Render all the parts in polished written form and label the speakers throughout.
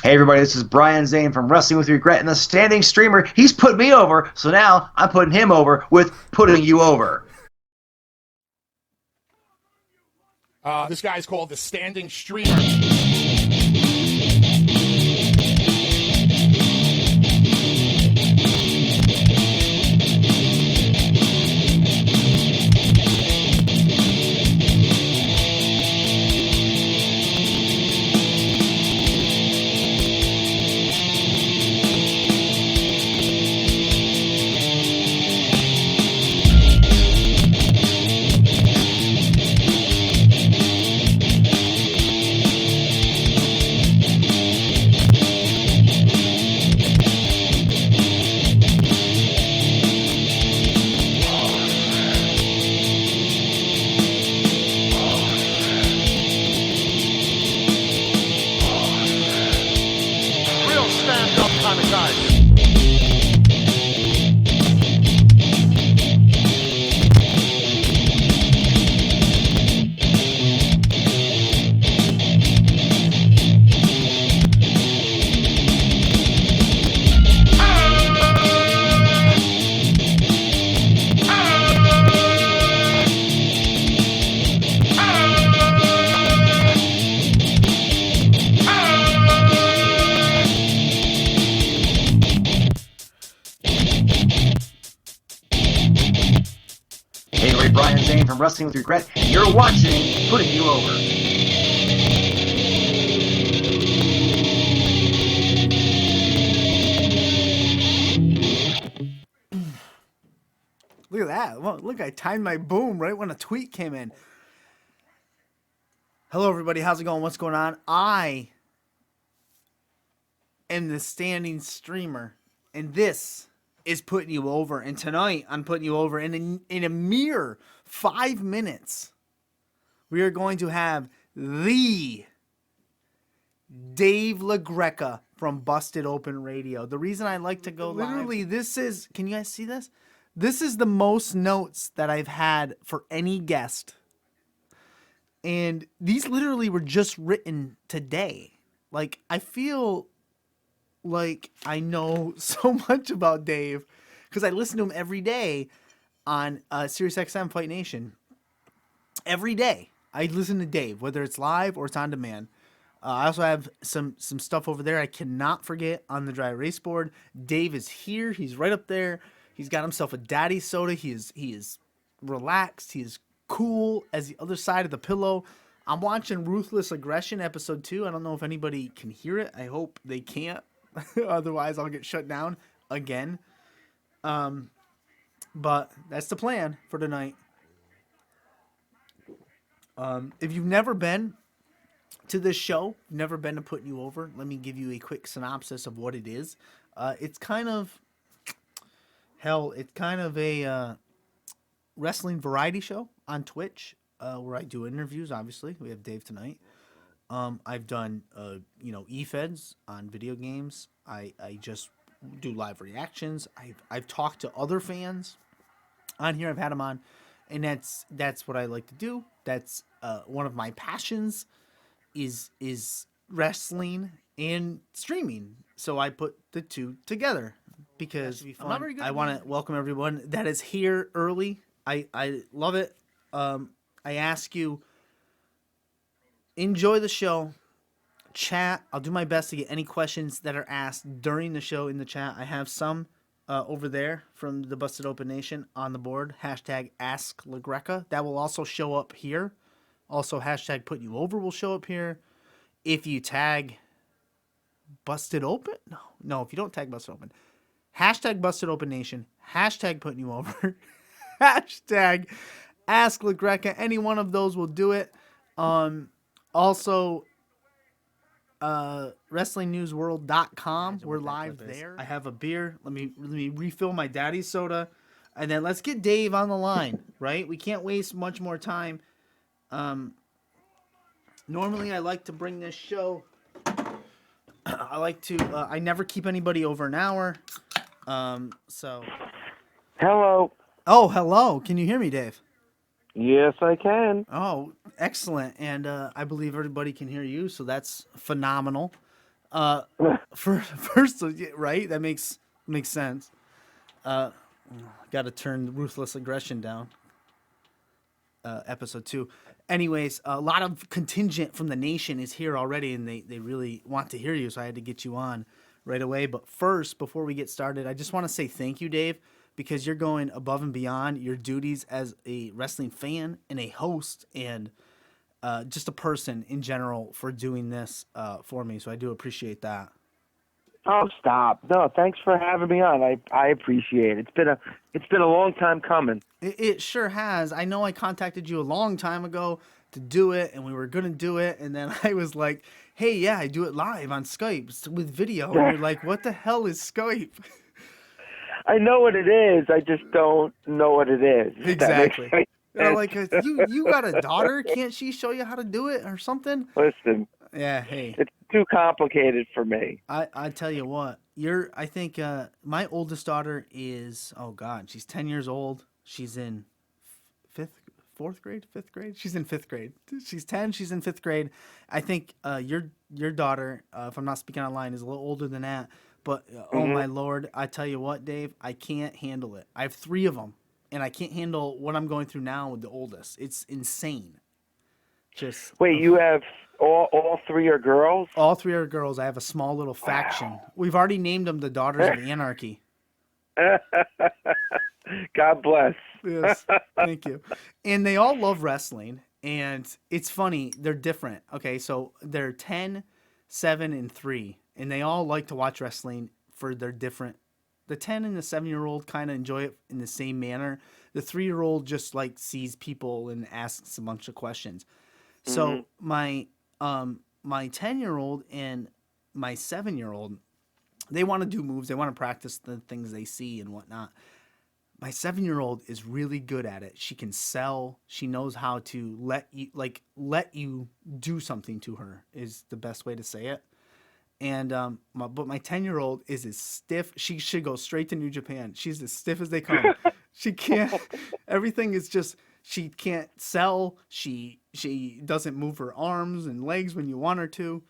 Speaker 1: Hey everybody, this is Brian Zane from Wrestling with Regret and the Standing Streamer. He's put me over, so now I'm putting him over with Putting You Over.
Speaker 2: This guy's called the Standing Streamer.
Speaker 1: Brian Zane from Wrestling with Regret, and you're watching Putting You Over.
Speaker 3: Look at that. Well, look, I timed my boom right when a tweet came in. Hello, everybody. How's it going? What's going on? I am the Standing Streamer, and this is Putting You Over. And tonight, I'm putting you over in a mere 5 minutes. We are going to have the Dave LaGreca from Busted Open Radio. The reason I like to go literally, this is, can you guys see this? This is the most notes that I've had for any guest. And these literally were just written today. Like, I feel like I know so much about Dave because I listen to him every day on SiriusXM Fight Nation. Every day I listen to Dave, whether it's live or it's on demand. I also have some stuff over there I cannot forget on the dry erase board. Dave is here. He's right up there. He's got himself a daddy soda. He is relaxed. He is cool as the other side of the pillow. I'm watching Ruthless Aggression episode 2. I don't know if anybody can hear it. I hope they can't. Otherwise, I'll get shut down again. But that's the plan for tonight. If you've never been to this show, never been to Putting You Over, let me give you a quick synopsis of what it is. It's kind of a wrestling variety show on Twitch where I do interviews. Obviously, we have Dave tonight. I've done, e-feds on video games. I just do live reactions. I've talked to other fans on here. I've had them on, and that's what I like to do. That's one of my passions is wrestling and streaming. So I put the two together because I want to welcome everyone that is here early. I love it. I ask you, enjoy the show, chat. I'll do my best to get any questions that are asked during the show in the chat. I have some over there from the Busted Open Nation on the board. Hashtag Ask LaGreca. That will also show up here. Also, hashtag Putting You Over will show up here. If you tag Busted Open? No, if you don't tag Busted Open. Hashtag Busted Open Nation. Hashtag Putting You Over. Hashtag Ask LaGreca. Any one of those will do it. Also, WrestlingNewsWorld.com. We're live there. I have a beer. Let me refill my daddy soda. And then let's get Dave on the line, right? We can't waste much more time. Normally, I like to bring this show. I never keep anybody over an hour. So.
Speaker 4: Hello.
Speaker 3: Oh, hello. Can you hear me, Dave?
Speaker 4: Yes, I can.
Speaker 3: Oh, excellent. And I believe everybody can hear you, so that's phenomenal. First, right? That makes sense. Got to turn ruthless aggression down. Episode 2. Anyways, a lot of contingent from the nation is here already, and they really want to hear you, so I had to get you on right away. But first, before we get started, I just want to say thank you, Dave, because you're going above and beyond your duties as a wrestling fan and a host and just a person in general for doing this for me. So I do appreciate that.
Speaker 4: Oh, stop! No, thanks for having me on. I appreciate it. It's been a long time coming.
Speaker 3: It sure has. I know I contacted you a long time ago to do it, and we were going to do it, and then I was like, hey, yeah, I do it live on Skype with video. And you're like, what the hell is Skype?
Speaker 4: I know what it is. I just don't know what it is.
Speaker 3: Exactly. Like, you got a daughter? Can't she show you how to do it or something?
Speaker 4: Listen.
Speaker 3: Yeah, hey.
Speaker 4: It's too complicated for me.
Speaker 3: I tell you what, I think my oldest daughter is, oh God, she's 10 years old. She's in fifth grade. She's in 5th grade. She's 10. She's in 5th grade. I think your daughter, if I'm not speaking online, is a little older than that. But oh my Lord, I tell you what, Dave, I can't handle it. I have 3 of them, and I can't handle what I'm going through now with the oldest. It's insane. Just
Speaker 4: wait, you have all 3 are girls?
Speaker 3: All 3 are girls. I have a small little faction. Wow. We've already named them the Daughters of Anarchy.
Speaker 4: God bless.
Speaker 3: Yes, thank you. And they all love wrestling, and it's funny. They're different. Okay, so they're 10, 7, and 3, and they all like to watch wrestling for their different. The 10 and the 7-year-old kind of enjoy it in the same manner. The 3-year-old just like sees people and asks a bunch of questions. So my 10-year-old and my 7-year-old, they want to do moves. They want to practice the things they see and whatnot. My 7-year-old is really good at it. She can sell. She knows how to let you do something to her is the best way to say it. And but my 10-year-old is as stiff. She should go straight to New Japan. She's as stiff as they come. She can't. Everything is just. She can't sell. She doesn't move her arms and legs when you want her to.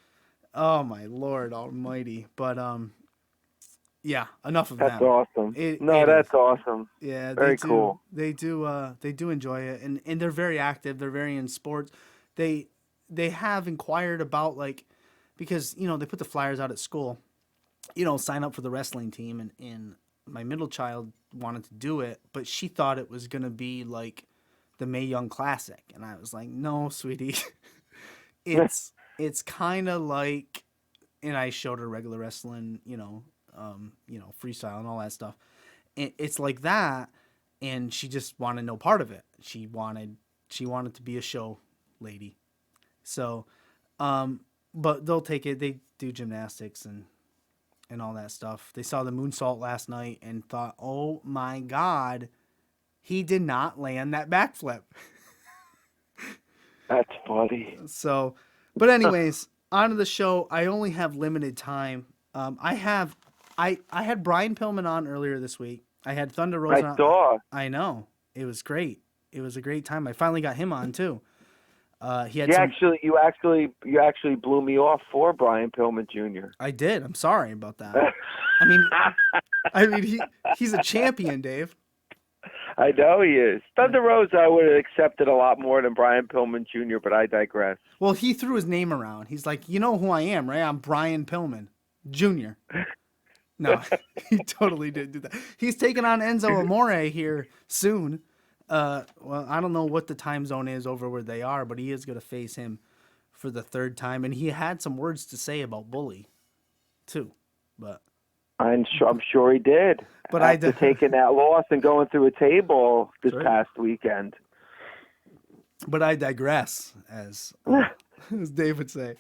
Speaker 3: Oh my Lord Almighty! But yeah, enough of that.
Speaker 4: That's awesome. That's awesome.
Speaker 3: Yeah,
Speaker 4: very cool.
Speaker 3: They do enjoy it, and they're very active. They're very in sports. They have inquired about because they put the flyers out at school, sign up for the wrestling team, and my middle child wanted to do it, but she thought it was gonna be like the Mae Young Classic, and I was like, no, sweetie, it's kind of like, and I showed her regular wrestling, freestyle and all that stuff. It's like that, and she just wanted no part of it. She wanted to be a show lady. So, but they'll take it. They do gymnastics and all that stuff. They saw the Mon-Sat last night and thought, oh my God, he did not land that backflip.
Speaker 4: That's funny.
Speaker 3: So, but anyways, on to the show. I only have limited time. I had Brian Pillman on earlier this week. I had Thunder Rosa.
Speaker 4: I saw.
Speaker 3: I know. It was great. It was a great time. I finally got him on too. You actually blew me off for Brian Pillman Jr. I did. I'm sorry about that. I mean, he's a champion, Dave.
Speaker 4: I know he is. Thunder Rosa I would have accepted a lot more than Brian Pillman Jr., but I digress.
Speaker 3: Well, he threw his name around. He's like, you know who I am, right? I'm Brian Pillman Jr. No, he totally did do that. He's taking on Enzo Amore here soon. Well, I don't know what the time zone is over where they are, but he is going to face him for the 3rd time. And he had some words to say about Bully, too. But
Speaker 4: I'm sure he did.
Speaker 3: But
Speaker 4: after taking that loss and going through a table this past weekend.
Speaker 3: But I digress, as Dave would say.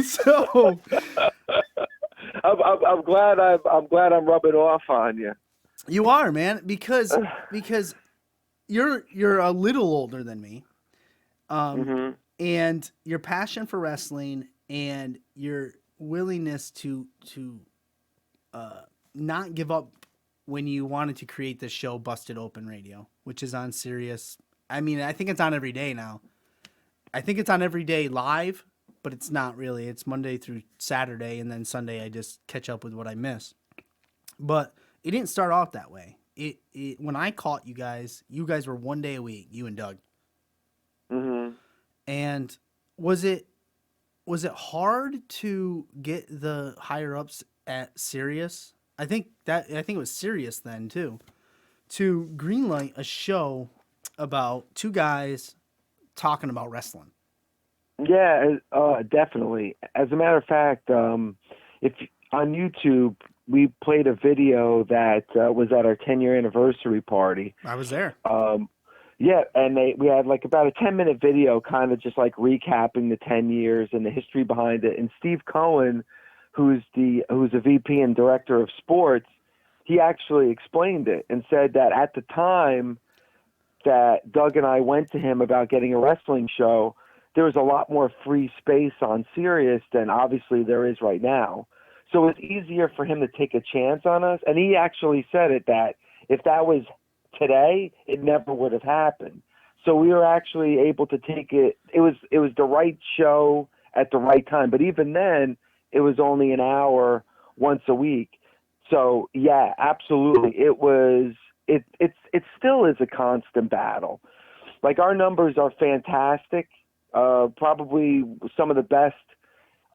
Speaker 3: So
Speaker 4: I'm glad I'm rubbing off on you.
Speaker 3: You are, man, because you're a little older than me, and your passion for wrestling and your willingness to not give up when you wanted to create this show, Busted Open Radio, which is on Sirius. I mean, I think it's on every day now. I think it's on every day live, but it's not really. It's Monday through Saturday, and then Sunday I just catch up with what I miss. But it didn't start off that way. When I caught you guys were 1 day a week, you and Doug.
Speaker 4: Mm-hmm.
Speaker 3: And was it hard to get the higher ups at Sirius? I think it was Sirius then too, to greenlight a show about two guys talking about wrestling.
Speaker 4: Yeah, definitely. As a matter of fact, if on YouTube we played a video that was at our 10-year anniversary party.
Speaker 3: I was there.
Speaker 4: Yeah, and we had like about a 10-minute video, kind of just like recapping the 10 years and the history behind it. And Steve Cohen, who's a VP and director of sports, he actually explained it and said that at the time that Doug and I went to him about getting a wrestling show, there was a lot more free space on Sirius than obviously there is right now. So it was easier for him to take a chance on us. And he actually said it, that if that was today, it never would have happened. So we were actually able to take it. It was the right show at the right time. But even then, it was only an hour once a week. So yeah, absolutely. It still is a constant battle. Like, our numbers are fantastic. Probably some of the best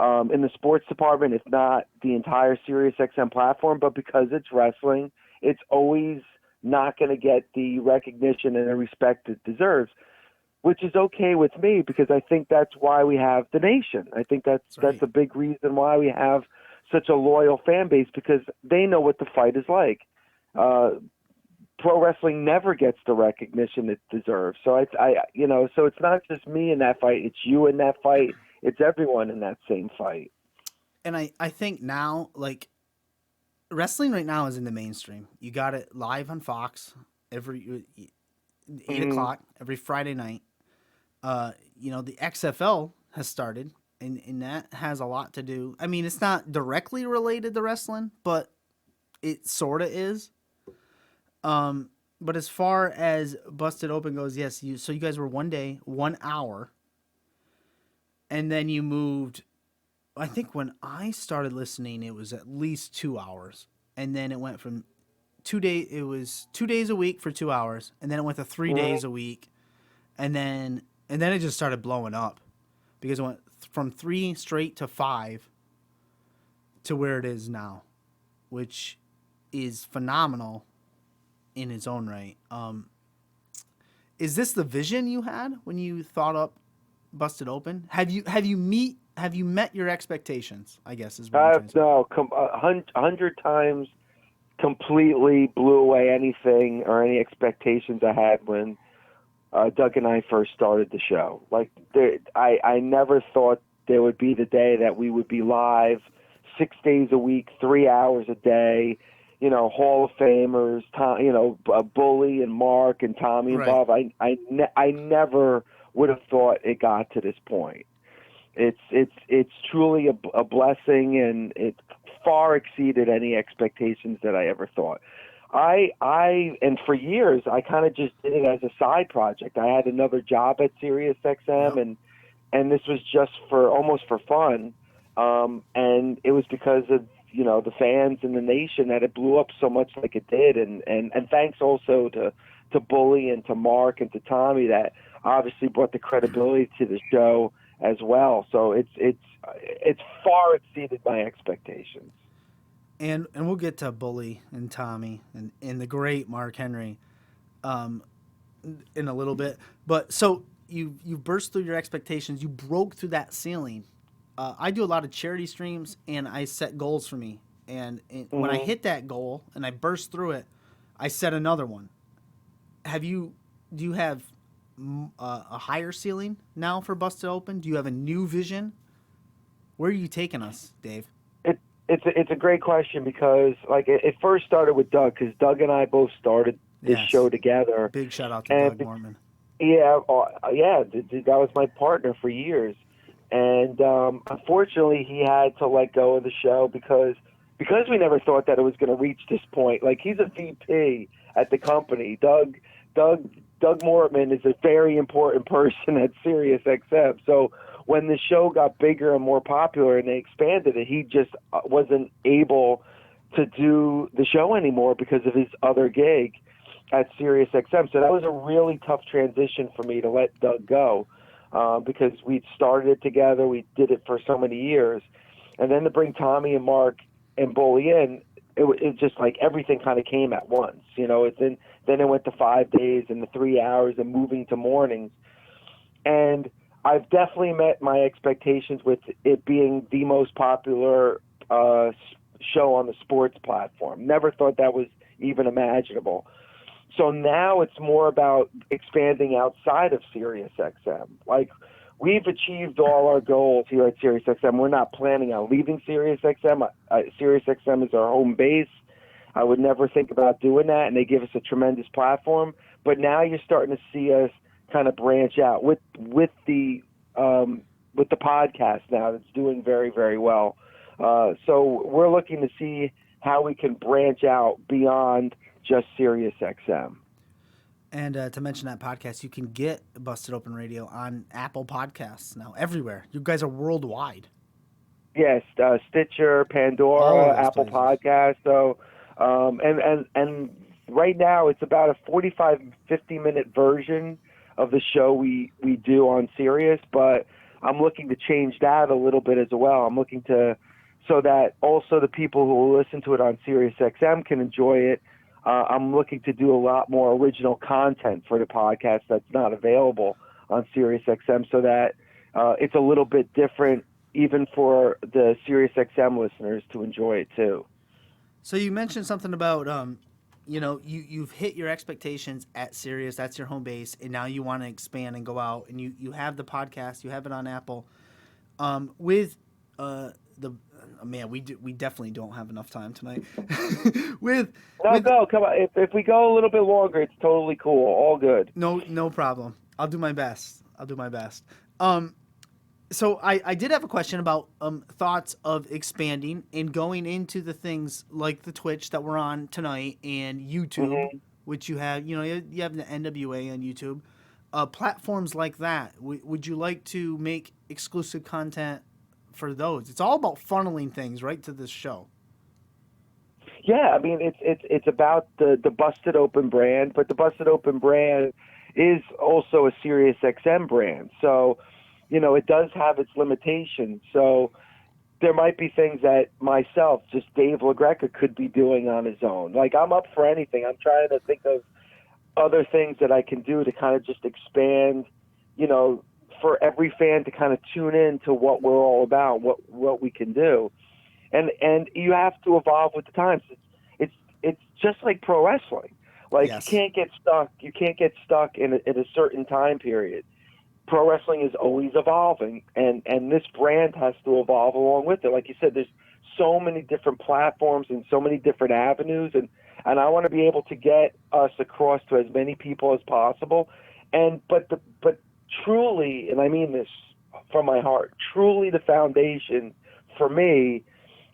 Speaker 4: in the sports department, if not the entire SiriusXM platform. But because it's wrestling, it's always not going to get the recognition and the respect it deserves, which is okay with me, because I think that's why we have the nation. I think that's a big reason why we have such a loyal fan base, because they know what the fight is like. Pro wrestling never gets the recognition it deserves. So so it's not just me in that fight. It's you in that fight. It's everyone in that same fight.
Speaker 3: And I think now, like, wrestling right now is in the mainstream. You got it live on Fox every 8 o'clock every Friday night. The XFL has started, and that has a lot to do. I mean, it's not directly related to wrestling, but it sort of is. But as far as Busted Open goes, yes, you guys were 1 day, 1 hour, and then you moved. I think when I started listening, it was at least 2 hours, and then it went from 2 days. It was 2 days a week for 2 hours, and then it went to 3 days a week, and then it just started blowing up, because it went from 3 straight to 5 to where it is now, which is phenomenal in its own right. Is this the vision you had when you thought up Busted Open? Have you met your expectations, I guess, is what I'm trying to say.
Speaker 4: No, 100 times completely blew away anything or any expectations I had when Doug and I first started the show. Like, I never thought there would be the day that we would be live 6 days a week, 3 hours a day, Hall of Famers, Bully and Mark and Tommy and Bob. I never would have thought it got to this point. It's truly a blessing, and it far exceeded any expectations that I ever thought. And for years I kind of just did it as a side project. I had another job at SiriusXM, and this was just almost for fun. And it was because of the fans and the nation that it blew up so much like it did, and thanks also to Bully and to Mark and to Tommy that obviously brought the credibility to the show as well. So it's far exceeded my expectations.
Speaker 3: And we'll get to Bully and Tommy and the great Mark Henry in a little bit. But so you burst through your expectations. You broke through that ceiling. I do a lot of charity streams, and I set goals for me. And when I hit that goal and I burst through it, I set another one. Do you have a higher ceiling now for Busted Open? Do you have a new vision? Where are you taking us, Dave?
Speaker 4: It's a great question, because it first started with Doug, because Doug and I both started this show together.
Speaker 3: Big shout out to Doug Mormon.
Speaker 4: Yeah, that was my partner for years. And unfortunately, he had to let go of the show because we never thought that it was going to reach this point. Like, he's a VP at the company. Doug Mortman is a very important person at SiriusXM. So when the show got bigger and more popular and they expanded it, he just wasn't able to do the show anymore because of his other gig at SiriusXM. So that was a really tough transition for me to let Doug go, because we'd started it together. We did it for so many years. And then to bring Tommy and Mark and Bully in, it just like everything kind of came at once. Then it went to 5 days and the 3 hours and moving to mornings. And I've definitely met my expectations with it being the most popular show on the sports platform. Never thought that was even imaginable. So now it's more about expanding outside of SiriusXM. Like, we've achieved all our goals here at SiriusXM. We're not planning on leaving SiriusXM. SiriusXM is our home base. I would never think about doing that, and they give us a tremendous platform. But now you're starting to see us kind of branch out with the podcast now that's doing very, very well. So we're looking to see how we can branch out beyond just SiriusXM.
Speaker 3: And to mention that podcast, you can get Busted Open Radio on Apple Podcasts now, everywhere. You guys are worldwide.
Speaker 4: Yes, Stitcher, Pandora, Apple Podcasts. So, and right now it's about a 50-minute version of the show we do on Sirius, but I'm looking to change that a little bit as well. I'm looking to, so that also the people who will listen to it on SiriusXM can enjoy it. I'm looking to do a lot more original content for the podcast that's not available on SiriusXM, so that it's a little bit different even for the SiriusXM listeners to enjoy it too.
Speaker 3: So you mentioned something about, you've hit your expectations at Sirius. That's your home base, and now you want to expand and go out. And you have the podcast. You have it on Apple. We definitely don't have enough time tonight.
Speaker 4: Go, come on. If we go a little bit longer, it's totally cool. All good.
Speaker 3: No problem. I'll do my best. So I did have a question about thoughts of expanding and going into the things like the Twitch that we're on tonight and YouTube, which you have. You have the NWA on YouTube. Platforms like that. Would you like to make exclusive content for those? It's all about funneling things right to this show.
Speaker 4: Yeah, I mean it's about the Busted Open brand, but the Busted Open brand is also a SiriusXM brand. So, it does have its limitations. So there might be things that myself, just Dave LaGreca, could be doing on his own. Like, I'm up for anything. I'm trying to think of other things that I can do to kind of just expand, for every fan to kind of tune in to what we're all about, what we can do. And you have to evolve with the times. It's just like pro wrestling. Like, yes. You can't get stuck in a certain time period. Pro wrestling is always evolving, and this brand has to evolve along with it. Like you said, there's so many different platforms and so many different avenues, and I want to be able to get us across to as many people as possible. But truly, and I mean this from my heart, truly the foundation for me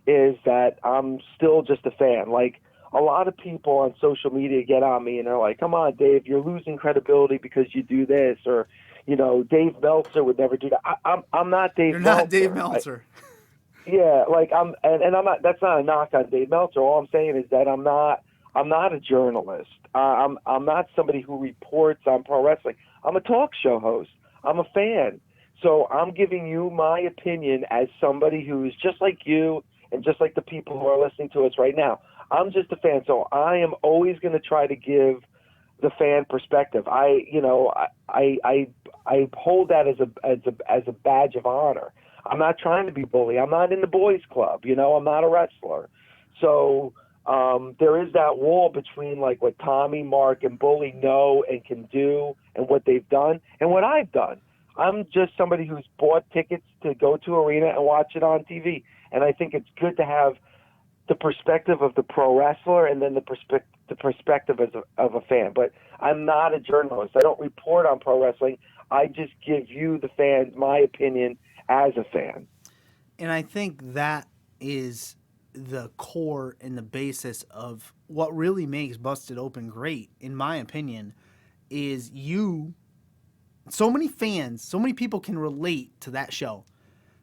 Speaker 4: is that I'm still just a fan. Like, a lot of people on social media get on me and they're like, "Come on, Dave, you're losing credibility because you do this," or, Dave Meltzer would never do that. I'm not Dave Meltzer.
Speaker 3: You're not Dave Meltzer.
Speaker 4: I'm not. That's not a knock on Dave Meltzer. All I'm saying is that I'm not a journalist. I'm not somebody who reports on pro wrestling. I'm a talk show host. I'm a fan. So I'm giving you my opinion as somebody who's just like you and just like the people who are listening to us right now. I'm just a fan. So I am always going to try to give the fan perspective. I hold that as a badge of honor. I'm not trying to be bully. I'm not in the boys club. I'm not a wrestler. So there is that wall between like what Tommy, Mark, and Bully know and can do and what they've done and what I've done. I'm just somebody who's bought tickets to go to arena and watch it on TV. And I think it's good to have the perspective of the pro wrestler and then the perspective of a fan. But I'm not a journalist. I don't report on pro wrestling. I just give you, the fans, my opinion as a fan.
Speaker 3: And I think that is the core and the basis of what really makes Busted Open great, in my opinion, is you So many fans, so many people can relate to that show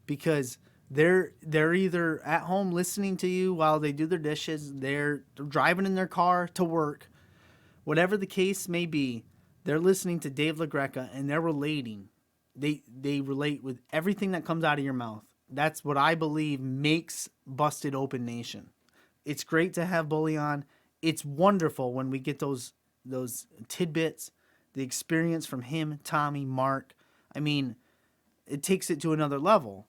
Speaker 3: because they're either at home listening to you while they do their dishes, they're driving in their car to work, whatever the case may be, they're listening to Dave LaGreca and they're relating. They relate with everything that comes out of your mouth. That's what I believe makes Busted Open Nation. It's great to have Bully on. It's wonderful when we get those tidbits, the experience from him, Tommy, Mark. I mean, it takes it to another level.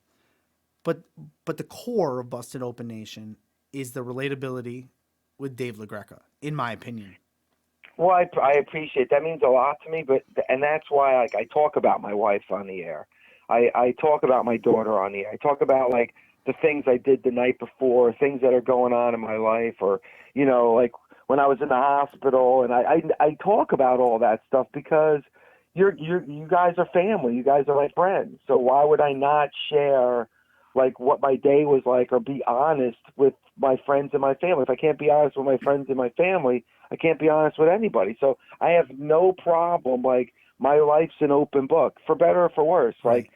Speaker 3: But the core of Busted Open Nation is the relatability with Dave LaGreca, in my opinion.
Speaker 4: Well, I appreciate that. Means a lot to me, and that's why like I talk about my wife on the air. I talk about my daughter on the air. I talk about like the things I did the night before, things that are going on in my life, or like when I was in the hospital, and I talk about all that stuff because you guys are family. You guys are my friends. So why would I not share like what my day was like, or be honest with my friends and my family? If I can't be honest with my friends and my family, I can't be honest with anybody. So I have no problem. Like my life's an open book, for better or for worse.
Speaker 3: Right.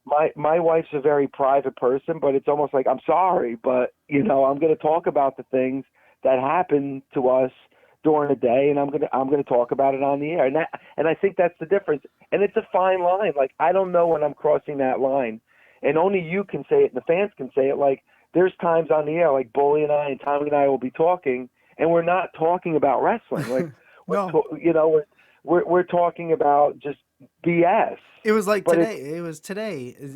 Speaker 4: Like my wife's a very private person, but it's almost like, I'm sorry, but I'm going to talk about the things that happen to us during the day, and I'm going to talk about it on the air. And I think that's the difference. And it's a fine line. Like I don't know when I'm crossing that line. And only you can say it, and the fans can say it. Like there's times on the air, like Bully and I and Tommy and I will be talking, and we're not talking about wrestling. Like,
Speaker 3: No.
Speaker 4: we're talking about just BS.
Speaker 3: It was like today.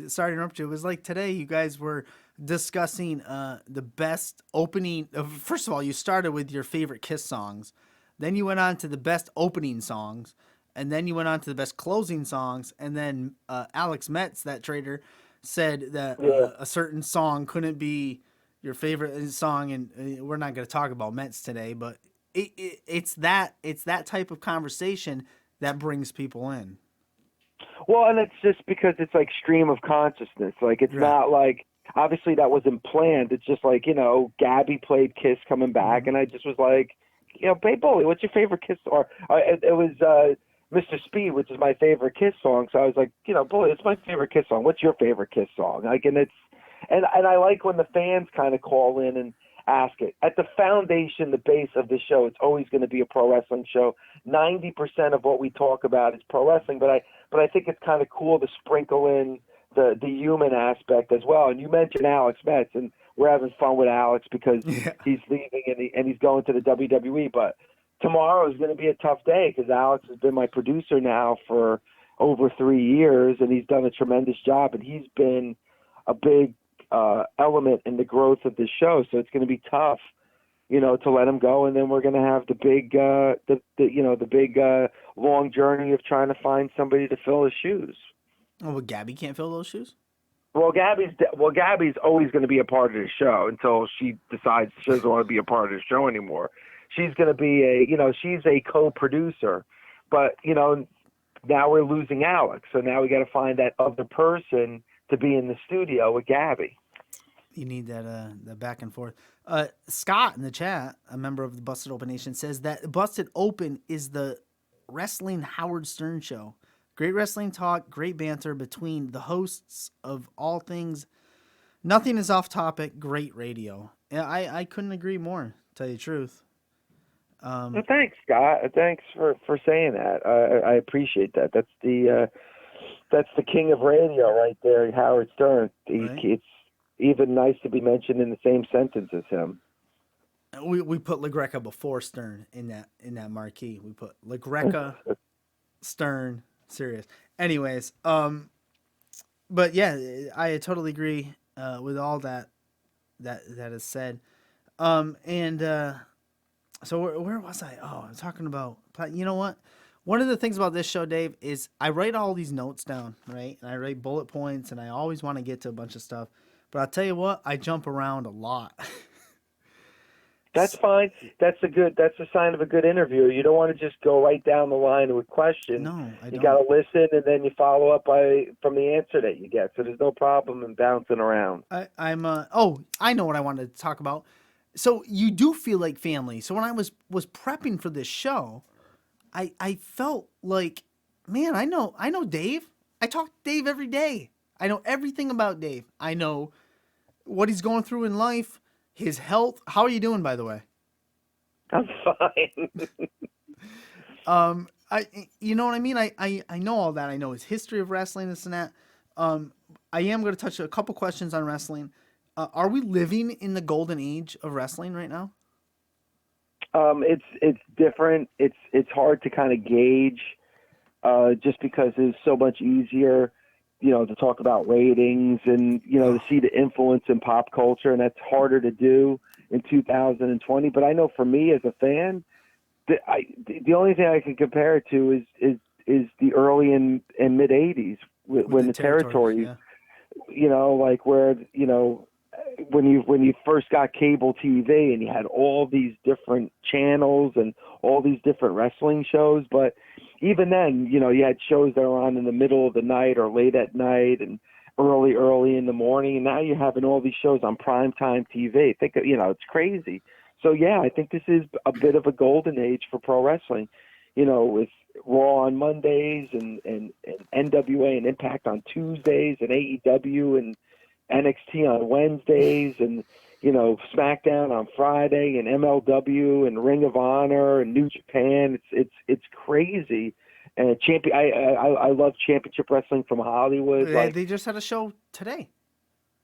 Speaker 3: Sorry to interrupt you. It was like today. You guys were discussing the best opening. First of all, you started with your favorite Kiss songs, then you went on to the best opening songs, and then you went on to the best closing songs. And then Alex Metz, that trader, said that a certain song couldn't be your favorite song, and we're not going to talk about Metz today, but it's that type of conversation that brings people in.
Speaker 4: Well, and it's just because it's like stream of consciousness. Like it's not like, obviously that wasn't planned. It's just like, Gabby played Kiss coming back, and I just was like, hey Bully, what's your favorite Kiss? Or it was Mr. Speed, which is my favorite Kiss song. So I was like, Bully, it's my favorite Kiss song. What's your favorite Kiss song? Like, and I like when the fans kind of call in and ask it. At the foundation, the base of the show, it's always going to be a pro wrestling show. 90% of what we talk about is pro wrestling, but I think it's kind of cool to sprinkle in the human aspect as well. And you mentioned Alex Metz, and we're having fun with Alex because he's leaving and he's going to the WWE. But tomorrow is going to be a tough day because Alex has been my producer now for over 3 years, and he's done a tremendous job, and he's been a big element in the growth of the show. So it's going to be tough, to let him go. And then we're going to have the big long journey of trying to find somebody to fill his shoes.
Speaker 3: Oh, but Gabby can't fill those shoes?
Speaker 4: Well, Gabby's always going to be a part of the show until she decides she doesn't want to be a part of the show anymore. She's going to be she's a co-producer, but, now we're losing Alex. So now we got to find that other person to be in the studio with Gabby.
Speaker 3: You need that back and forth. Scott in the chat, a member of the Busted Open Nation, says that Busted Open is the wrestling Howard Stern show. Great wrestling talk, great banter between the hosts of all things. Nothing is off topic. Great radio. Yeah, I couldn't agree more, to tell you the truth.
Speaker 4: Well, thanks, Scott. Thanks for saying that. I appreciate that. That's the king of radio right there, Howard Stern.
Speaker 3: Right.
Speaker 4: It's even nice to be mentioned in the same sentence as him.
Speaker 3: We put LaGreca before Stern in that marquee. We put LaGreca, Stern, Sirius. Anyways, but yeah, I totally agree with all that is said. So where was I? Oh, I'm talking about. You know what? One of the things about this show, Dave, is I write all these notes down, right? And I write bullet points, and I always want to get to a bunch of stuff. But I'll tell you what, I jump around a lot.
Speaker 4: That's fine. That's a sign of a good interviewer. You don't want to just go right down the line with questions.
Speaker 3: No, I don't.
Speaker 4: You got to listen, and then you follow up from the answer that you get. So there's no problem in bouncing around.
Speaker 3: I know what I wanted to talk about. So you do feel like family. So when I was prepping for this show, I felt like man, I know Dave. I talk to Dave every day. I know everything about Dave. I know what he's going through in life, his health. How are you doing, by the way?
Speaker 4: I'm fine.
Speaker 3: You know what I mean? I know all that. I know his history of wrestling, this and that. I am going to touch a couple questions on wrestling. Are we living in the golden age of wrestling right now?
Speaker 4: It's different. It's hard to kind of gauge, just because it's so much easier, to talk about ratings and to see the influence in pop culture, and that's harder to do in 2020. But I know for me as a fan, the only thing I can compare it to is the early and mid '80s when the territories,
Speaker 3: yeah.
Speaker 4: like where when you first got cable TV and you had all these different channels and all these different wrestling shows. But even then, you had shows that were on in the middle of the night or late at night and early in the morning. And now you're having all these shows on primetime TV. It's crazy. So, yeah, I think this is a bit of a golden age for pro wrestling, with Raw on Mondays and NWA and Impact on Tuesdays and AEW and NXT on Wednesdays and, SmackDown on Friday and MLW and Ring of Honor and New Japan. It's crazy. And I love championship wrestling from Hollywood.
Speaker 3: They just had a show today.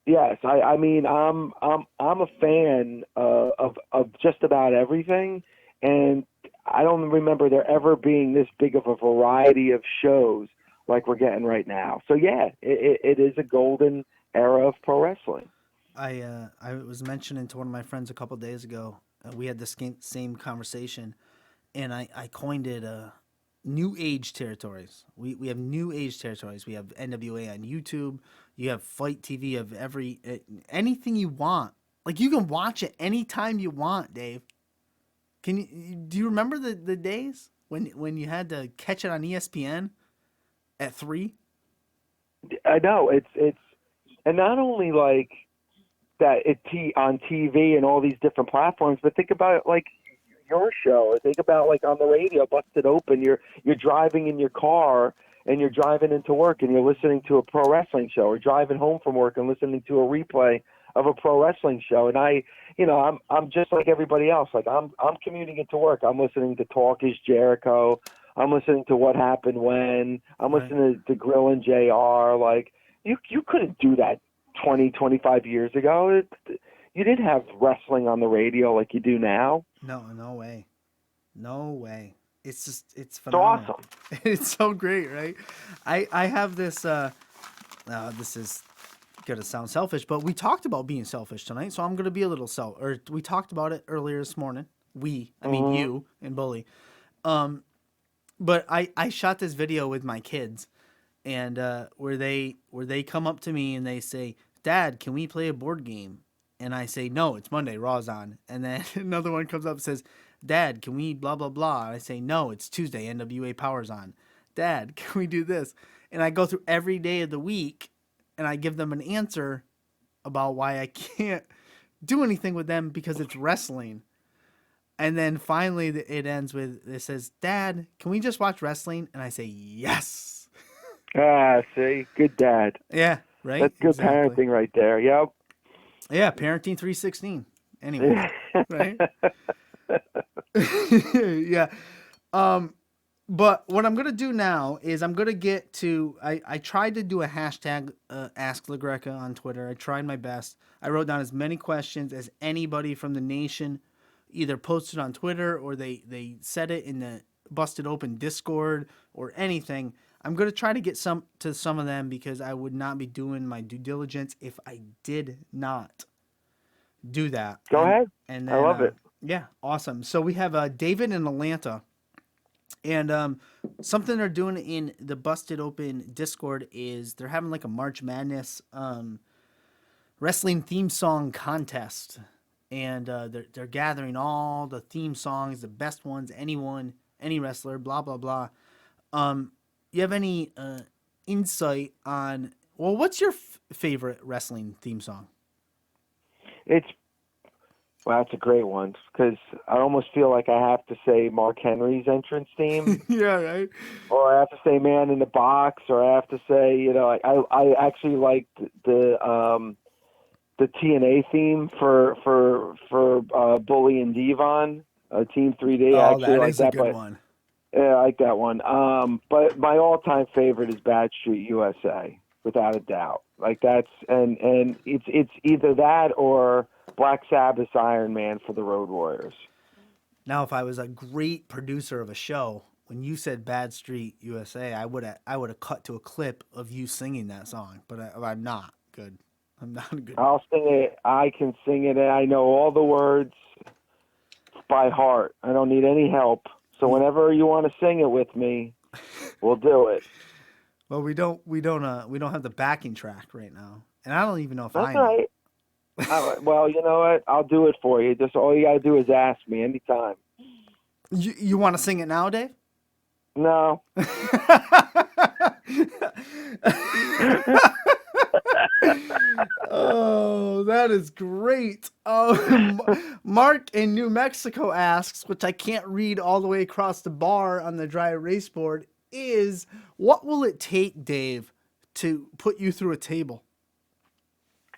Speaker 4: Yes, I mean I'm a fan of just about everything, and I don't remember there ever being this big of a variety of shows like we're getting right now. So yeah, it is a golden era of pro wrestling.
Speaker 3: I was mentioning to one of my friends a couple of days ago. We had this same conversation, and I coined it new age territories. We have new age territories. We have NWA on YouTube. You have Fight TV of anything you want. Like you can watch it anytime you want, Dave. Do you remember the days when you had to catch it on ESPN at 3?
Speaker 4: I know it's and not only like that on TV and all these different platforms, but think about it like your show, or think about like on the radio, Busted Open. You're driving in your car and you're driving into work and you're listening to a pro wrestling show, or driving home from work and listening to a replay of a pro wrestling show. And I'm just like everybody else. Like I'm commuting into work. I'm listening to Talk Is Jericho. I'm listening to What Happened When. I'm listening to Grill and JR. Like you couldn't do that 20, 25 years ago. You didn't have wrestling on the radio like you do now.
Speaker 3: No way. It's phenomenal.
Speaker 4: It's awesome.
Speaker 3: It's so great, right? I have this. This is gonna sound selfish, but we talked about being selfish tonight, so I'm gonna be a little we talked about it earlier this morning. You and Bully. But I shot this video with my kids, and where they come up to me and they say, "Dad, can we play a board game?" And I say, "No, it's Monday, Raw's on." And then another one comes up and says, "Dad, can we blah, blah, blah?" And I say, "No, it's Tuesday, NWA Power's on." "Dad, can we do this?" And I go through every day of the week, and I give them an answer about why I can't do anything with them because it's wrestling. And then finally it ends with, it says, "Dad, can we just watch wrestling?" And I say, "Yes."
Speaker 4: See? Good dad.
Speaker 3: Yeah, right?
Speaker 4: That's good
Speaker 3: Exactly.
Speaker 4: parenting right there. Yep.
Speaker 3: Yeah, parenting 316. Anyway, right? Yeah. But what I'm gonna do now is I'm gonna get to. I tried to do a hashtag Ask LaGreca on Twitter. I tried my best. I wrote down as many questions as anybody from the nation either posted on Twitter or they said it in the Busted Open Discord or anything. I'm gonna try to get some of them because I would not be doing my due diligence if I did not do that.
Speaker 4: Go ahead.
Speaker 3: And then,
Speaker 4: I love it.
Speaker 3: Yeah, awesome. So we have David in Atlanta. And something they're doing in the Busted Open Discord is they're having like a March Madness wrestling theme song contest. And they're gathering all the theme songs, the best ones, any wrestler, blah, blah, blah. You have any insight on, well, what's your favorite wrestling theme song?
Speaker 4: It's Well, that's a great one because I almost feel like I have to say Mark Henry's entrance theme,
Speaker 3: Yeah, right.
Speaker 4: or I have to say Man in the Box, or I have to say, you know, I actually liked the TNA theme for Bully and Devon, Team 3D. I
Speaker 3: Oh,
Speaker 4: actually
Speaker 3: that
Speaker 4: like
Speaker 3: is a
Speaker 4: that,
Speaker 3: good
Speaker 4: but
Speaker 3: one.
Speaker 4: yeah, I like that one. But my all-time favorite is Bad Street USA, without a doubt. Like that's and it's either that or Black Sabbath's Iron Man for the Road Warriors.
Speaker 3: Now, if I was a great producer of a show, when you said Bad Street USA, I would have cut to a clip of you singing that song, but I'm not good. I'm not good.
Speaker 4: I'll sing it. I can sing it. And I know all the words by heart. I don't need any help. So whenever you want to sing it with me, we'll do it.
Speaker 3: Well, we don't have the backing track right now, and I don't even know if
Speaker 4: That's
Speaker 3: I
Speaker 4: all
Speaker 3: know.
Speaker 4: right. Well, you know what? I'll do it for you. Just all you got to do is ask me anytime.
Speaker 3: You want to sing it now, Dave?
Speaker 4: No.
Speaker 3: Oh, that is great. Mark in New Mexico asks, which I can't read all the way across the bar on the dry erase board, is what will it take, Dave, to put you through a table?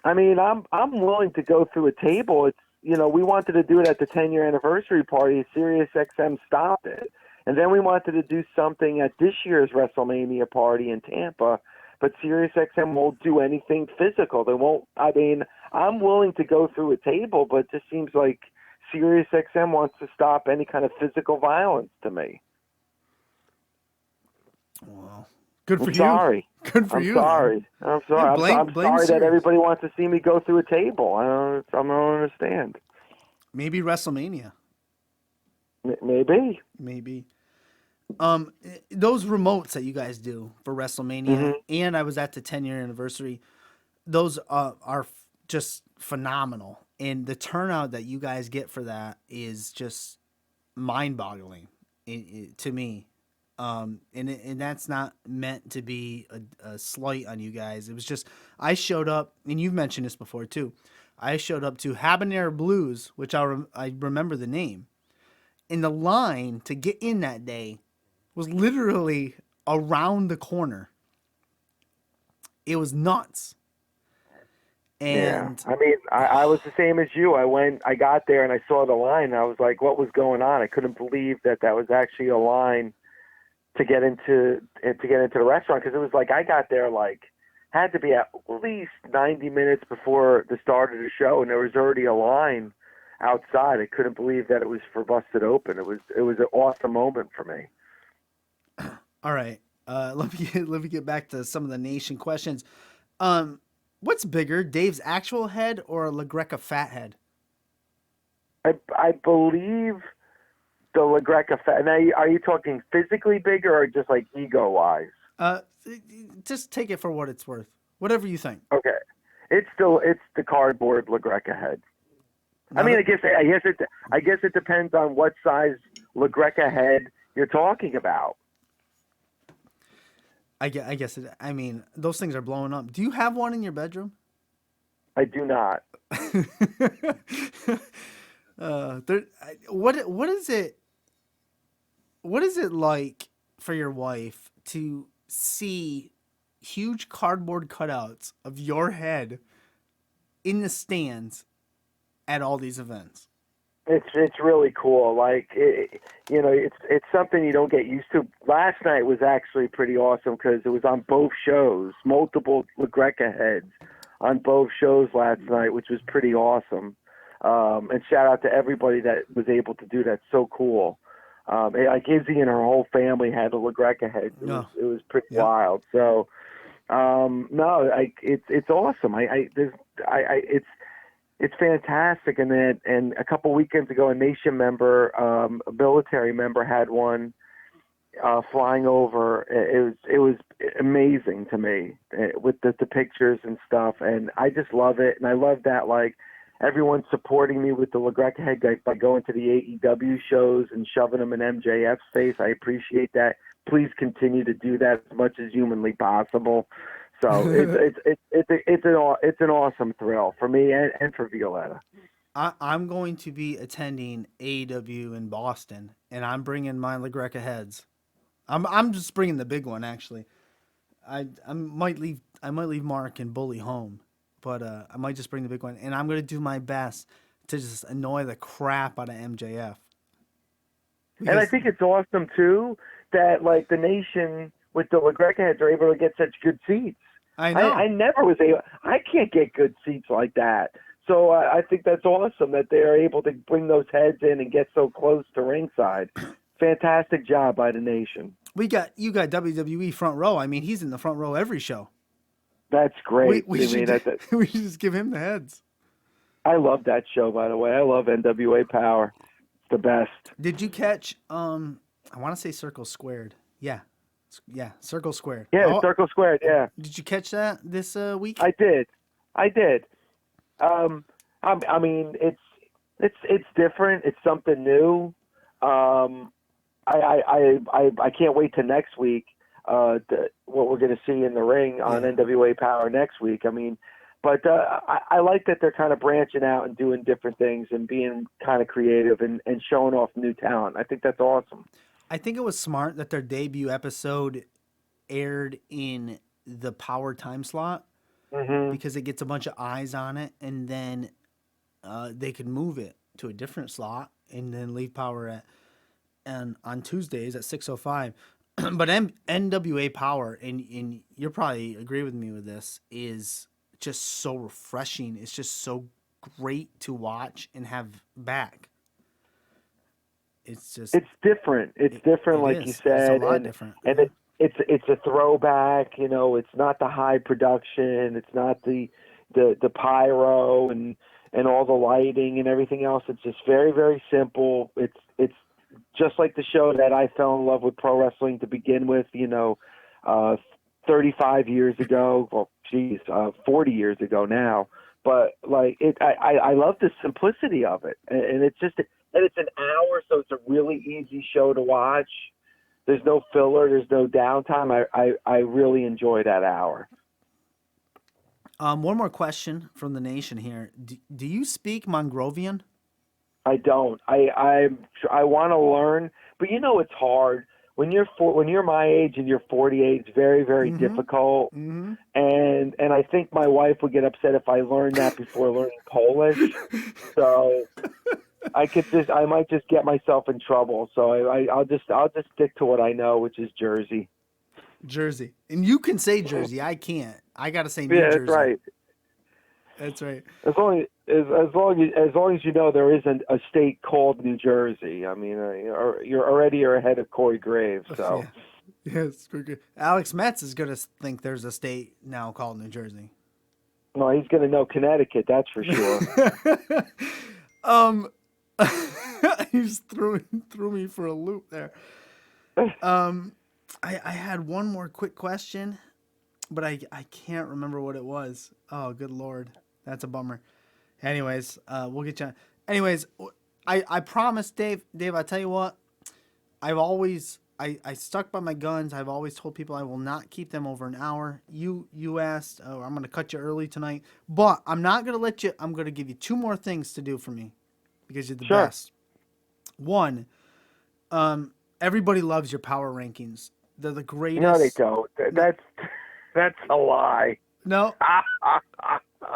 Speaker 4: I mean, I'm willing to go through a table. It's, you know, we wanted to do it at the 10-year anniversary party. SiriusXM stopped it. And then we wanted to do something at this year's WrestleMania party in Tampa, but SiriusXM won't do anything physical. They won't. I mean, I'm willing to go through a table, but it just seems like SiriusXM wants to stop any kind of physical violence to me.
Speaker 3: Well, good for
Speaker 4: I'm
Speaker 3: you.
Speaker 4: sorry.
Speaker 3: Good for you.
Speaker 4: Sorry. I'm sorry.
Speaker 3: Yeah,
Speaker 4: I'm sorry that everybody wants to see me go through a table. I don't understand.
Speaker 3: Maybe WrestleMania.
Speaker 4: Maybe.
Speaker 3: Those remotes that you guys do for WrestleMania, and I was at the 10-year anniversary. Those are just phenomenal, and the turnout that you guys get for that is just mind-boggling to me. And that's not meant to be a slight on you guys. It was just I showed up, and you've mentioned this before too. I showed up to Habanero Blues, which I remember the name. And the line to get in that day was literally around the corner. It was nuts. And
Speaker 4: yeah, I mean, I was the same as you. I got there and I saw the line. And I was like, what was going on? I couldn't believe that was actually a line to get into the restaurant, because it was like I got there had to be at least 90 minutes before the start of the show, and there was already a line outside. I couldn't believe that it was for Busted Open. It was an awesome moment for me.
Speaker 3: All right, let me get back to some of the nation questions. What's bigger, Dave's actual head or a LaGreca fat head?
Speaker 4: I believe the LaGreca fat. Now, are you talking physically bigger or just like ego wise?
Speaker 3: Just take it for what it's worth. Whatever you think.
Speaker 4: Okay, it's the cardboard LaGreca head. I mean, I guess it depends on what size LaGreca head you're talking about.
Speaker 3: I guess it. I mean, those things are blowing up. Do you have one in your bedroom?
Speaker 4: I do not.
Speaker 3: What is it? What is it like for your wife to see huge cardboard cutouts of your head in the stands at all these events?
Speaker 4: It's really cool. It's something you don't get used to. Last night was actually pretty awesome because it was on both shows, multiple LaGreca heads on both shows last night, which was pretty awesome. And shout out to everybody that was able to do that. So cool. Izzy and her whole family had a LaGreca head. It was pretty wild. So, it's awesome. It's fantastic. And a couple weekends ago, a nation member, a military member, had one flying over. It was amazing to me with the pictures and stuff. And I just love it. And I love that everyone's supporting me with the LaGreca head by going to the AEW shows and shoving them in MJF's face. I appreciate that. Please continue to do that as much as humanly possible. So it's an awesome thrill for me and for Violetta.
Speaker 3: I'm going to be attending AEW in Boston, and I'm bringing my LaGreca heads. I'm just bringing the big one actually. I might leave Mark and Bully home, but I might just bring the big one, and I'm gonna do my best to just annoy the crap out of MJF.
Speaker 4: And I think it's awesome too that like the nation with the LaGreca heads are able to get such good seats.
Speaker 3: I know.
Speaker 4: I never was able. I can't get good seats like that. So I think that's awesome that they're able to bring those heads in and get so close to ringside. Fantastic job by the nation.
Speaker 3: You got WWE front row. I mean, he's in the front row every show.
Speaker 4: That's great.
Speaker 3: We should just give him the heads.
Speaker 4: I love that show, by the way. I love NWA Power. It's the best.
Speaker 3: Did you catch? I want to say Circle Squared. Yeah, Circle Squared.
Speaker 4: Yeah, Circle Squared. Yeah.
Speaker 3: Did you catch that this week?
Speaker 4: I did. I mean, it's different. It's something new. I can't wait to next week. What we're going to see in the ring on NWA Power next week. I mean, but I like that they're kind of branching out and doing different things and being kind of creative and showing off new talent. I think that's awesome.
Speaker 3: I think it was smart that their debut episode aired in the Power time slot because it gets a bunch of eyes on it, and then they could move it to a different slot and then leave Power on Tuesdays at 6:05. But NWA Power, and you'll probably agree with me with this, is just so refreshing. It's just so great to watch and have back. It's
Speaker 4: different. It's different, like you said,
Speaker 3: it's a lot different.
Speaker 4: And it's a throwback. You know, it's not the high production. It's not the pyro and all the lighting and everything else. It's just very, very simple. It's just like the show that I fell in love with pro wrestling to begin with. 35 years ago. Well, 40 years ago now. But like I love the simplicity of it, and it's just. And it's an hour, so it's a really easy show to watch. There's no filler. There's no downtime. I really enjoy that hour.
Speaker 3: One more question from the nation here. Do you speak Mongrovian?
Speaker 4: I don't. I want to learn, but it's hard when you're my age and you're 48. It's very, very difficult. Mm-hmm. And I think my wife would get upset if I learned that before learning Polish. So. I might just get myself in trouble. So I'll just stick to what I know, which is Jersey.
Speaker 3: Jersey, and you can say Jersey. I can't. I gotta say New Jersey.
Speaker 4: That's right.
Speaker 3: That's right.
Speaker 4: As long as you know there isn't a state called New Jersey. I mean, you're ahead of Corey Graves. So
Speaker 3: yes, Alex Metz is gonna think there's a state now called New Jersey.
Speaker 4: No, he's gonna know Connecticut. That's for sure.
Speaker 3: You just threw me for a loop there. I had one more quick question, but I can't remember what it was. Oh, good Lord. That's a bummer. Anyways, we'll get you. Anyways, I promised Dave, I tell you what, I stuck by my guns. I've always told people I will not keep them over an hour. You asked, I'm going to cut you early tonight, but I'm not going to let you, I'm going to give you two more things to do for me because you're the best. One, everybody loves your power rankings. They're the greatest.
Speaker 4: No, they don't. That's a lie.
Speaker 3: No.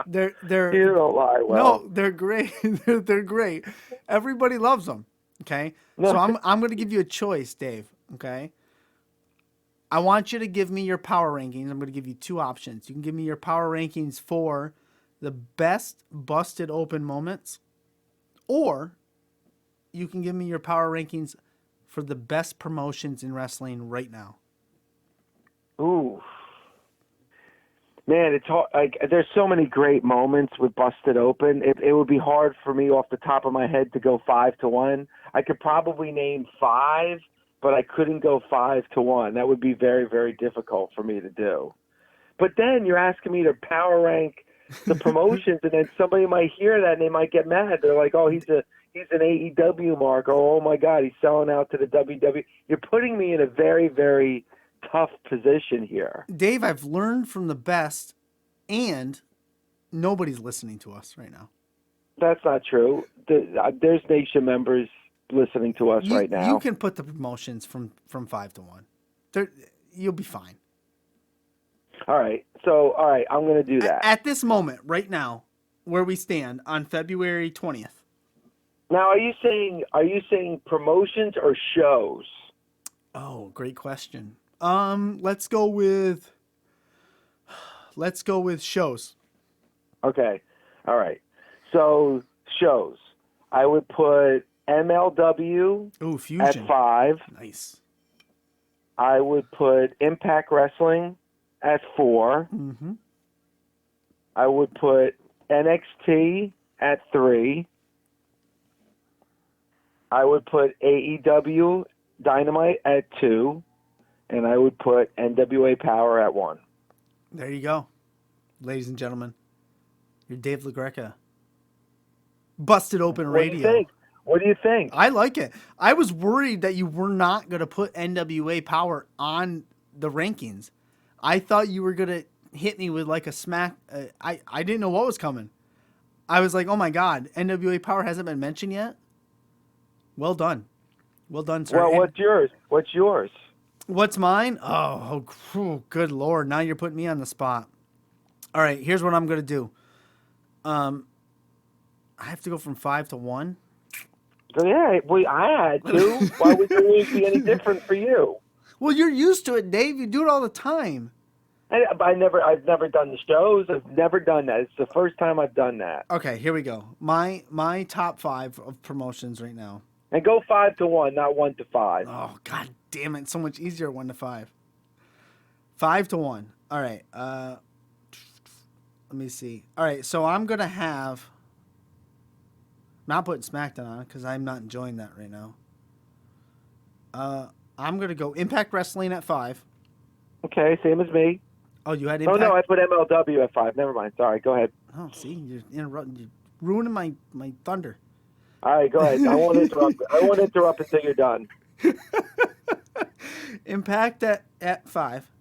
Speaker 3: They're
Speaker 4: you don't lie well.
Speaker 3: No, they're great. they're great. Everybody loves them. Okay? No. So I'm going to give you a choice, Dave, okay? I want you to give me your power rankings. I'm going to give you two options. You can give me your power rankings for the best busted open moments, or you can give me your power rankings for the best promotions in wrestling right now.
Speaker 4: Ooh. Man, it's hard. Like, there's so many great moments with Busted Open. It would be hard for me off the top of my head to go 5-1. I could probably name 5, but I couldn't go 5-1. That would be very, very difficult for me to do. But then you're asking me to power rank the promotions, and then somebody might hear that and they might get mad. They're like, "Oh, he's an AEW mark," or "Oh my God, he's selling out to the WWE." You're putting me in a very, very tough position here.
Speaker 3: Dave, I've learned from the best, and nobody's listening to us right now.
Speaker 4: That's not true. There's Nation members listening to us right now.
Speaker 3: You can put the promotions from 5 to 1. You'll be fine.
Speaker 4: All right. So, all right, I'm going to do that.
Speaker 3: At this moment, right now, where we stand on February 20th.
Speaker 4: Now, are you saying promotions or shows?
Speaker 3: Oh, great question. Let's go with shows.
Speaker 4: Okay. All right. So, shows. I would put MLW
Speaker 3: Fusion.
Speaker 4: at 5.
Speaker 3: Nice.
Speaker 4: I would put Impact Wrestling at 4.
Speaker 3: Mm-hmm.
Speaker 4: I would put NXT at 3. I would put AEW Dynamite at 2. And I would put NWA Power at 1.
Speaker 3: There you go. Ladies and gentlemen, you're Dave LaGreca. Busted Open Radio.
Speaker 4: What do you think?
Speaker 3: I like it. I was worried that you were not going to put NWA Power on the rankings. I thought you were going to hit me with like a smack. I didn't know what was coming. I was like, oh my God, NWA Power hasn't been mentioned yet? Well done. Well done, sir.
Speaker 4: Well, what's yours?
Speaker 3: What's mine? Oh, good Lord. Now you're putting me on the spot. All right, here's what I'm going to do. I have to go from 5 to 1.
Speaker 4: So, yeah, I had to. Why would it be any different for you?
Speaker 3: Well, you're used to it, Dave. You do it all the time.
Speaker 4: I've never done the shows. I've never done that. It's the first time I've done that.
Speaker 3: Okay, here we go. My top 5 of promotions right now.
Speaker 4: And go 5 to 1, not 1 to 5.
Speaker 3: Oh, God damn it. So much easier 1 to 5. 5 to 1. All right. Let me see. All right, so I'm going to have... not putting SmackDown on because I'm not enjoying that right now. I'm going to go Impact Wrestling at 5.
Speaker 4: Okay, same as me.
Speaker 3: Oh, you had Impact?
Speaker 4: Oh, no, I put MLW at 5. Never mind. Sorry, go ahead.
Speaker 3: Oh, see, you're ruining my thunder.
Speaker 4: All right, go ahead. I won't interrupt. I won't interrupt until you're done.
Speaker 3: Impact at 5.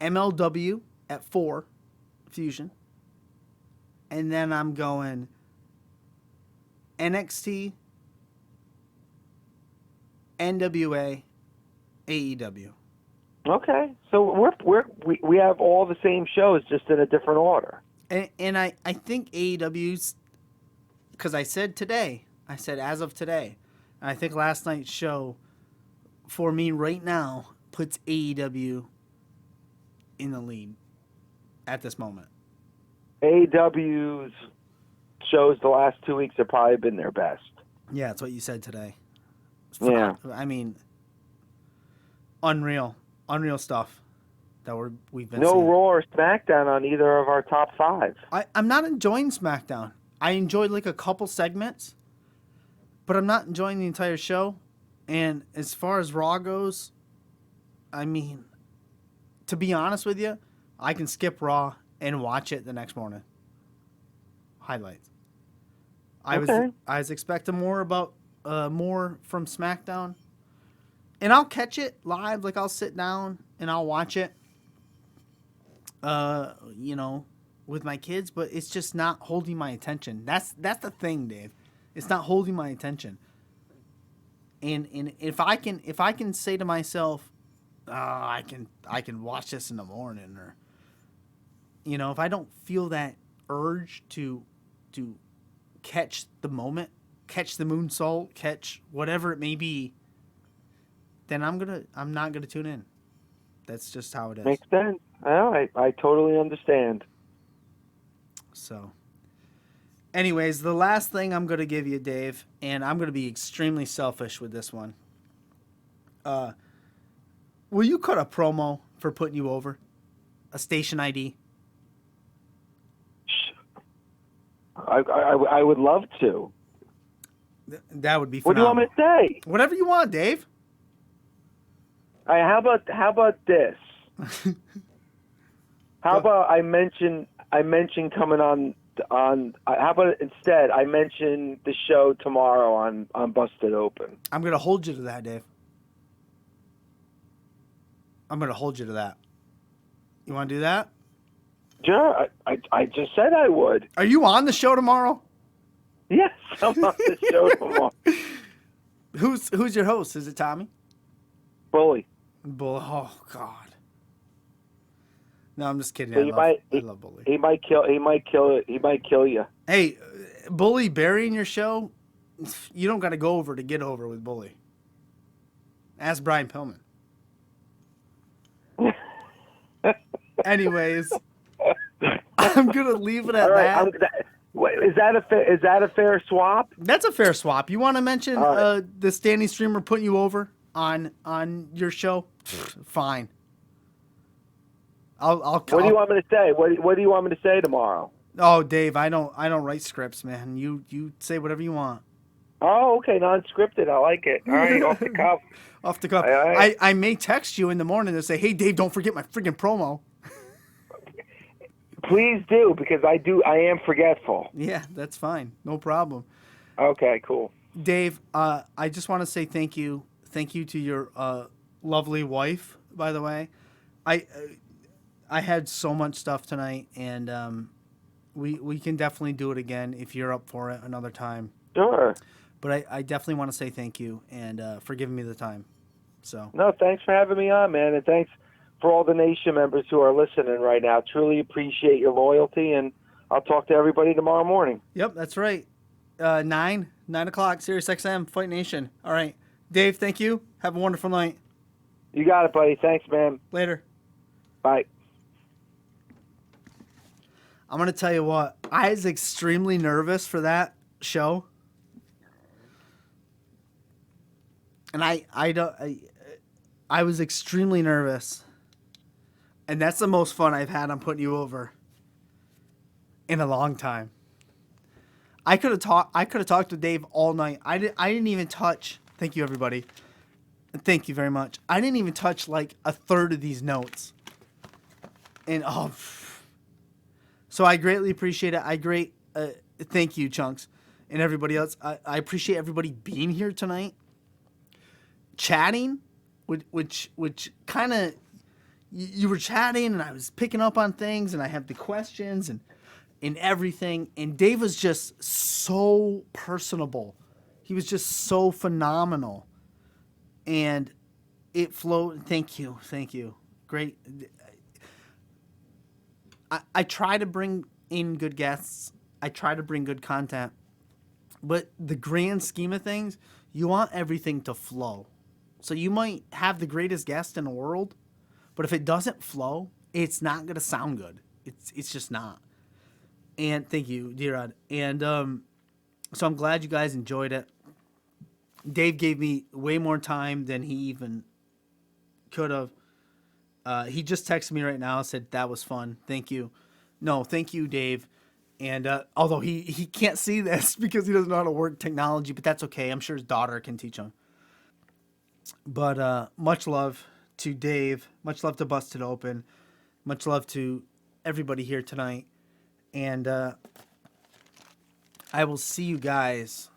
Speaker 3: MLW at 4. Fusion. And then I'm going NXT, NWA, AEW.
Speaker 4: Okay, so we have all the same shows, just in a different order.
Speaker 3: And I think AEW's, because I said as of today, and I think last night's show, for me right now, puts AEW in the lead at this moment.
Speaker 4: AEW's shows the last 2 weeks have probably been their best.
Speaker 3: Yeah, that's what you said today.
Speaker 4: Yeah.
Speaker 3: I mean, unreal stuff that we've been
Speaker 4: no
Speaker 3: seeing.
Speaker 4: Raw or SmackDown on either of our top 5.
Speaker 3: I'm not enjoying SmackDown. I enjoyed like a couple segments, but I'm not enjoying the entire show. And as far as Raw goes, I mean, to be honest with you, I can skip Raw and watch it the next morning. Highlights. I was expecting more from SmackDown. And I'll catch it live, like I'll sit down and I'll watch it. With my kids, but it's just not holding my attention. That's the thing, Dave. It's not holding my attention. And if I can say to myself, I can watch this in the morning, or if I don't feel that urge to catch the moment, catch the moonsault, catch whatever it may be, then I'm not gonna tune in. That's just how it is.
Speaker 4: Makes sense. I totally understand.
Speaker 3: So, anyways, the last thing I'm gonna give you, Dave, and I'm gonna be extremely selfish with this one. Will you cut a promo for putting you over? A station ID?
Speaker 4: I would love to.
Speaker 3: That would be phenomenal.
Speaker 4: What do you want me to say?
Speaker 3: Whatever you want, Dave.
Speaker 4: How about this? How about I mention coming on? How about instead I mention the show tomorrow on Busted Open?
Speaker 3: I'm gonna hold you to that, Dave. I'm gonna hold you to that. You want to do that?
Speaker 4: Sure, I just said I would.
Speaker 3: Are you on the show tomorrow?
Speaker 4: Yes, I'm on the show tomorrow.
Speaker 3: Who's your host? Is it Tommy?
Speaker 4: Bully.
Speaker 3: Oh God. No, I'm just kidding.
Speaker 4: So
Speaker 3: I love Bully.
Speaker 4: He might kill you.
Speaker 3: Hey, Bully burying your show. You don't got to go over to get over with Bully. Ask Brian Pillman. Anyways, I'm gonna leave it at that.
Speaker 4: Is that a fair swap?
Speaker 3: That's a fair swap. You want to mention the standing streamer putting you over on your show? Fine. I'll.
Speaker 4: What do you want me to say? What do you want me to say tomorrow?
Speaker 3: Oh, Dave, I don't write scripts, man. You say whatever you want.
Speaker 4: Oh, okay, non-scripted. I like it. All right, off the cuff.
Speaker 3: Off the cuff. I may text you in the morning and say, "Hey, Dave, don't forget my freaking promo."
Speaker 4: Please do, because I am forgetful.
Speaker 3: Yeah, that's fine. No problem.
Speaker 4: Okay, cool.
Speaker 3: Dave, I just want to say thank you. Thank you to your lovely wife, by the way. I had so much stuff tonight, and we can definitely do it again if you're up for it another time.
Speaker 4: Sure.
Speaker 3: But I definitely want to say thank you and for giving me the time. So.
Speaker 4: No, thanks for having me on, man, and thanks for all the Nation members who are listening right now. Truly appreciate your loyalty, and I'll talk to everybody tomorrow morning.
Speaker 3: Yep, that's right. 9 o'clock, SiriusXM, Fight Nation. All right. Dave, thank you. Have a wonderful night.
Speaker 4: You got it, buddy. Thanks, man.
Speaker 3: Later.
Speaker 4: Bye.
Speaker 3: I'm going to tell you what. I was extremely nervous for that show. And I was extremely nervous. And that's the most fun I've had on putting you over in a long time. I could have talked to Dave all night. I didn't even touch. Thank you, everybody. Thank you very much. I didn't even touch like a third of these notes. And so I greatly appreciate it. Thank you, Chunks, and everybody else. I appreciate everybody being here tonight, chatting, which kind of you were chatting, and I was picking up on things, and I have the questions and everything. And Dave was just so personable. He was just so phenomenal, and it flowed. Thank you. Great. I try to bring in good guests. I try to bring good content. But the grand scheme of things, you want everything to flow. So you might have the greatest guest in the world, but if it doesn't flow, it's not going to sound good. It's just not. And thank you, D-Rod. And so I'm glad you guys enjoyed it. Dave gave me way more time than he even could have. He just texted me right now, said that was fun. Thank you. No, thank you, Dave. And although he can't see this because he doesn't know how to work technology, but that's okay. I'm sure his daughter can teach him. But much love to Dave. Much love to Busted Open. Much love to everybody here tonight. And I will see you guys.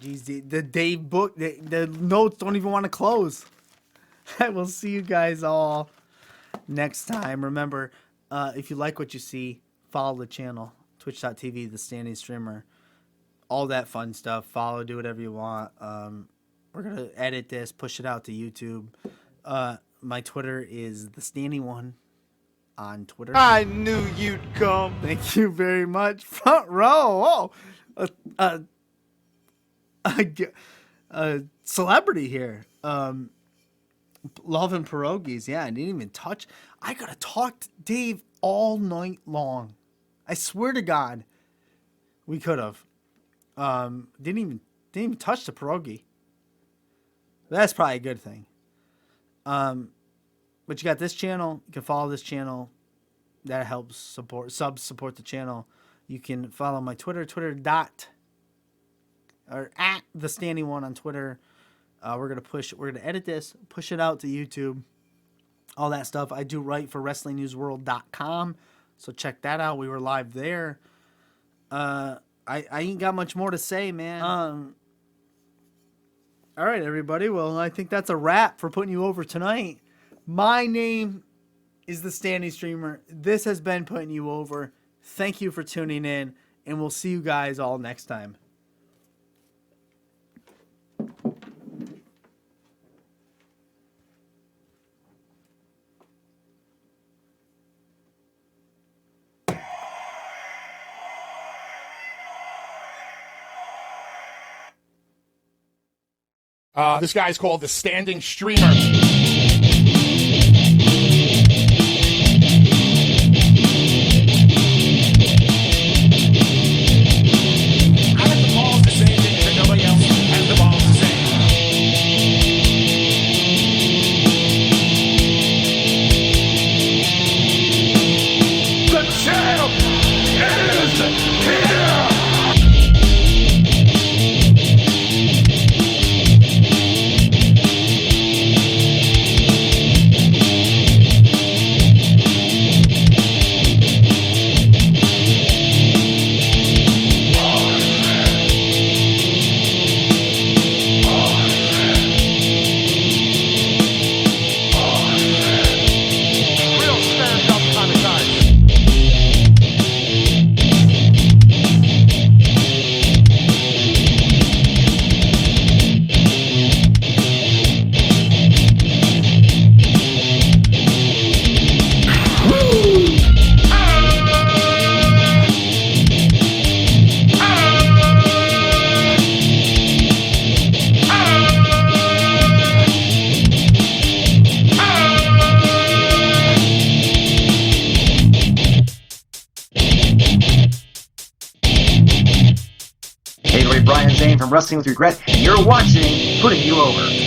Speaker 3: Jeez, the Dave book, the notes don't even want to close. I will see you guys all next time. Remember, if you like what you see, follow the channel, twitch.tv, The Standing Streamer, all that fun stuff. Follow, do whatever you want. We're going to edit this, push it out to YouTube. My Twitter is The Standing One on Twitter.
Speaker 5: I knew you'd come.
Speaker 3: Thank you very much. Front row. Oh, a celebrity here. Love and pierogies. Yeah, I didn't even touch. I gotta talk to Dave all night long. I swear to God, we could have. Didn't even touch the pierogi. That's probably a good thing. But you got this channel. You can follow this channel. That helps support the channel. You can follow my Twitter, at The Standing One on Twitter. We're gonna edit this, push it out to YouTube, all that stuff. I do write for WrestlingNewsWorld.com, so check that out. We were live there. I ain't got much more to say, man. All right, everybody. Well, I think that's a wrap for putting you over tonight. My name is the Standing Streamer. This has been Putting You Over. Thank you for tuning in, and we'll see you guys all next time.
Speaker 2: This guy's called the Standing Streamer.
Speaker 1: Hey, Brian Zane from Wrestling with Regret, and you're watching Putting You Over.